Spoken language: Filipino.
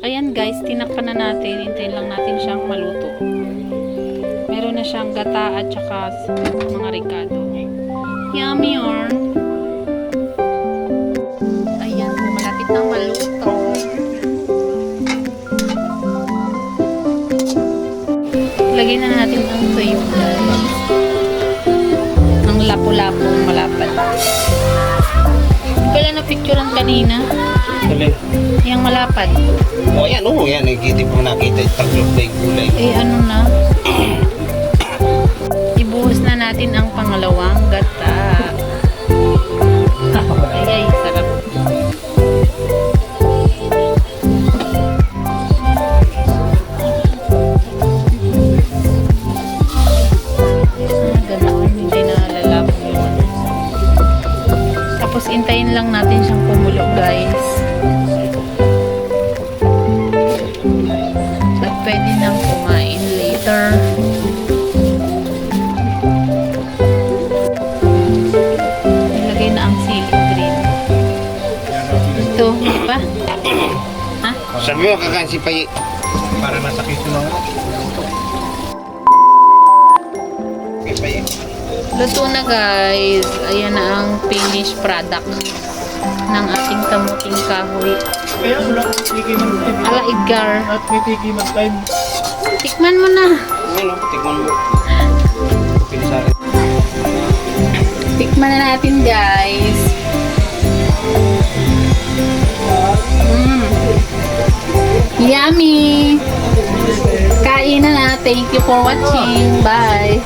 Ayan guys, tinakpan na natin. Hintayin lang natin siyang maluto. Meron na siyang gata at saka mga ricado. Yummy yarn. Ayan, malapit na maluto. Lagyan na natin ang tuyo guys. Ang lapo-lapo malapad. Pala na picturean kanina. Yang malapad. Oh, yan. Oo, yan. Hindi po nakita yung taglog na yung gulay. Eh, ano na? Ibuhos na natin ang pangalawang gata. Ay, sarap. Ganoon, hindi na lalabog yun. Tapos, intayin lang natin siyang kumulo, guys. At pwede nang kumain later. Ilagay na ang sili green. Ito, di ba? Ha? Sabi mo, kakain si Payi. Para masakit yung mga. Okay, Payi. Luto na guys. Ayan na ang finished product ng ating kamuting kahoy. Kaya wala kang tiki man time. Ala Edgar. At may tiki man time. Tikman mo na. Ano, tikman mo. Pili sa akin. Tikman na natin guys. Yummy! Kain na na. Thank you for watching. Bye!